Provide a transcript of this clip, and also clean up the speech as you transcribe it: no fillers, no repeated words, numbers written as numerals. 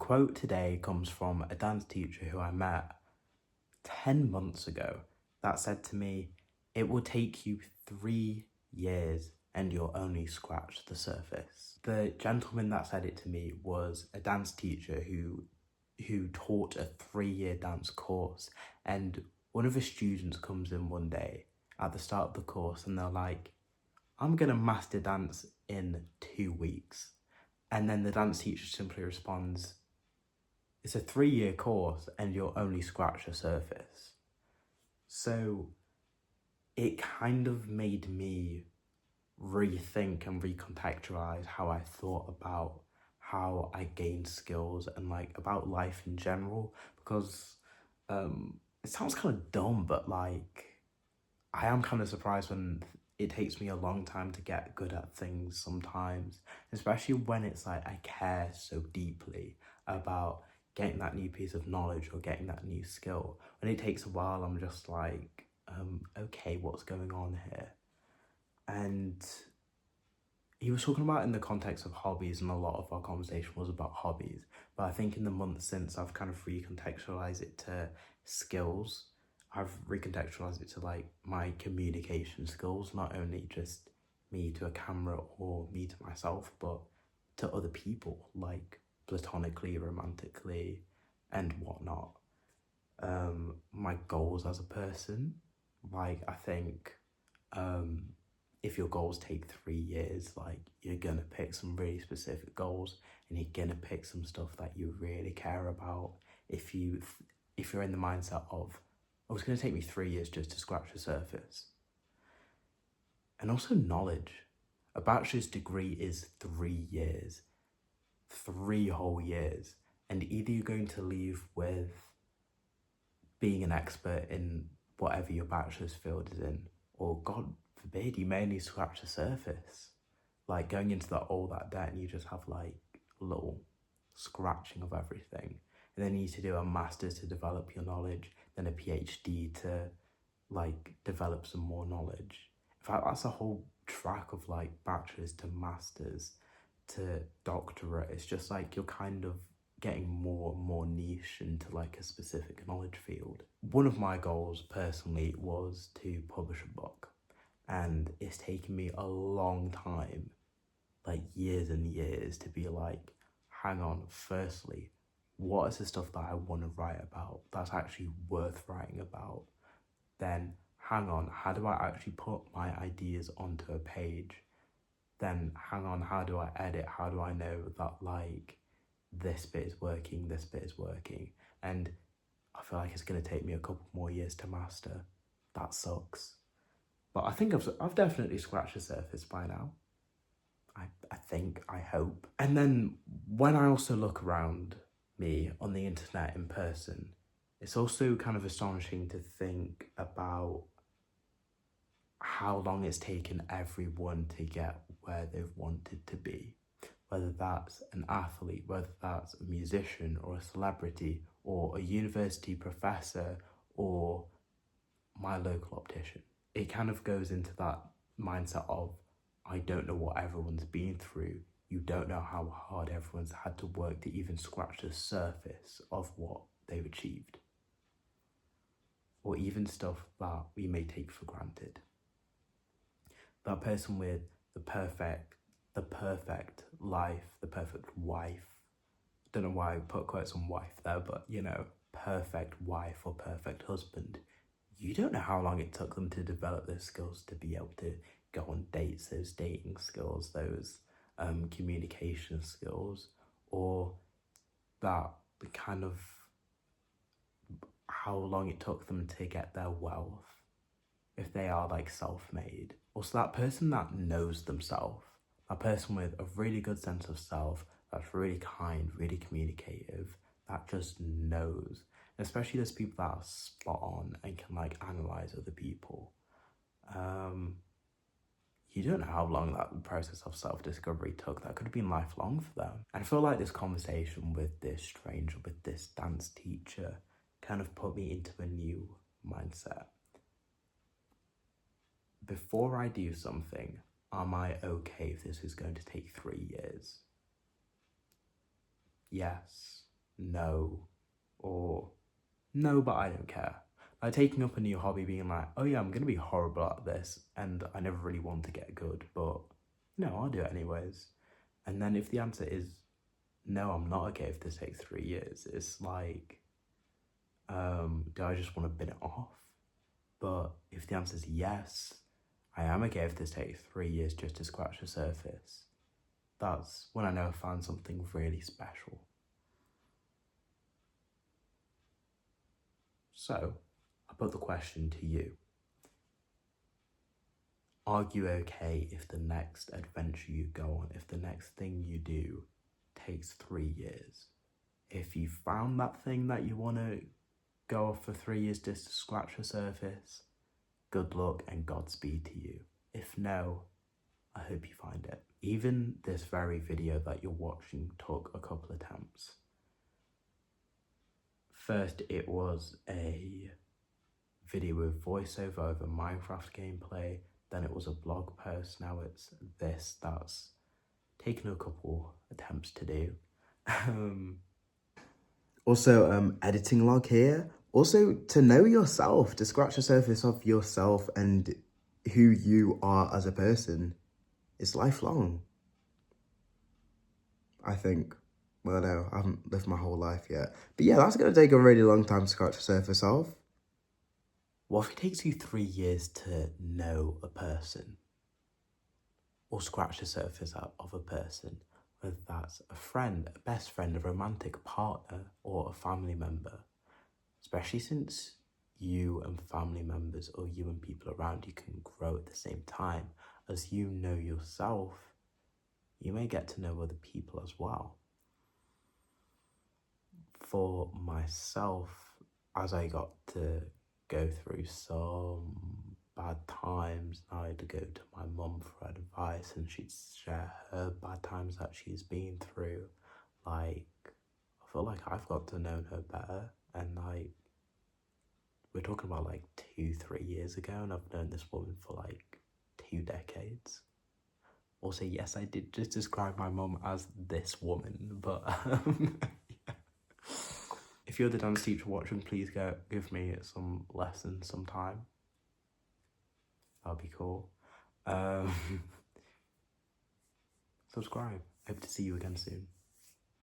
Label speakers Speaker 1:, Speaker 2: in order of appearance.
Speaker 1: quote today comes from a dance teacher who I met 10 months ago that said to me, "It will take you 3 years and you'll only scratch the surface." The gentleman that said it to me was a dance teacher who taught a 3-year dance course, and one of his students comes in one day at the start of the course and they're like, "I'm gonna master dance in 2 weeks." And then the dance teacher simply responds, "It's a 3-year course and you'll only scratch the surface." So it kind of made me rethink and recontextualize how I thought about how I gained skills and like about life in general, because it sounds kind of dumb, but like I am kind of surprised when it takes me a long time to get good at things sometimes, especially when it's like I care so deeply about getting that new piece of knowledge or getting that new skill. When it takes a while, I'm just like, okay, what's going on here? And he was talking about in the context of hobbies, and a lot of our conversation was about hobbies. But I think in the months since, I've kind of recontextualized it to skills. I've recontextualized it to like my communication skills, not only just me to a camera or me to myself, but to other people, like platonically, romantically, and whatnot. My goals as a person, like I think if your goals take 3 years, like you're gonna pick some really specific goals and you're gonna pick some stuff that you really care about. If you're in the mindset of, oh, it's gonna take me 3 years just to scratch the surface. And also knowledge. A bachelor's degree is 3 years, 3 whole years. And either you're going to leave with being an expert in whatever your bachelor's field is in, or God forbid, you may only scratch the surface. Like going into all that debt and you just have like a little scratching of everything. And then you need to do a master's to develop your knowledge, then a PhD to like develop some more knowledge. In fact, that's a whole track of like bachelor's to masters to doctorate. It's just like you're kind of getting more and more niche into like a specific knowledge field. One of my goals personally was to publish a book, and it's taken me a long time, like years and years, to be like, hang on, firstly, what is the stuff that I want to write about that's actually worth writing about? Then hang on, how do I actually put my ideas onto a page? Then hang on, how do I edit? How do I know that like this bit is working, this bit is working? And I feel like it's going to take me a couple more years to master. That sucks. But I think I've definitely scratched the surface by now. I think, I hope. And then when I also look around me on the internet in person, it's also kind of astonishing to think about how long it's taken everyone to get where they've wanted to be. Whether that's an athlete, whether that's a musician or a celebrity or a university professor or my local optician. It kind of goes into that mindset of, I don't know what everyone's been through. You don't know how hard everyone's had to work to even scratch the surface of what they've achieved. Or even stuff that we may take for granted. That person with the perfect life, the perfect wife. Don't know why I put quotes on wife there, but you know, perfect wife or perfect husband. You don't know how long it took them to develop those skills to be able to go on dates, those dating skills, those communication skills, or that kind of how long it took them to get their wealth, if they are like self-made. Also that person that knows themselves, that person with a really good sense of self, that's really kind, really communicative, that just knows. And especially those people that are spot on and can like analyze other people. You don't know how long that process of self-discovery took. That could have been lifelong for them. And I feel like this conversation with this stranger, with this dance teacher, kind of put me into a new mindset. Before I do something, am I okay if this is going to take 3 years? Yes. no, or no, but I don't care. Like taking up a new hobby, being like, oh yeah, I'm going to be horrible at this, and I never really want to get good, but no, I'll do it anyways. And then if the answer is no, I'm not okay if this takes 3 years, it's like, do I just want to bin it off? But if the answer is yes, I am okay if this takes 3 years just to scratch the surface, that's when I know I found something really special. So, I put the question to you. Are you okay if the next adventure you go on, if the next thing you do takes 3 years? If you found that thing that you want to go off for 3 years just to scratch the surface, good luck and Godspeed to you. If no, I hope you find it. Even this very video that you're watching took a couple attempts. First, it was a video with voiceover over Minecraft gameplay, then it was a blog post, now it's this that's taken a couple attempts to do.
Speaker 2: Also, editing log here. Also, to know yourself, to scratch the surface of yourself and who you are as a person is lifelong. I think. Well, no, I haven't lived my whole life yet. But yeah, that's going to take a really long time to scratch the surface of.
Speaker 1: What if it takes you 3 years to know a person? Or scratch the surface of a person? Whether that's a friend, a best friend, a romantic partner, or a family member. Especially since you and family members or you and people around you can grow at the same time. As you know yourself, you may get to know other people as well. For myself, as I got to go through some bad times, I had to go to my mum for advice and she'd share her bad times that she's been through. Like, I feel like I've got to know her better, and like, we're talking about like 2-3 years ago, and I've known this woman for like 2 decades. Also, yes, I did just describe my mum as this woman, but yeah. If you're the dance teacher watching, please give me some lessons sometime. That'll be cool. Subscribe. Hope to see you again soon.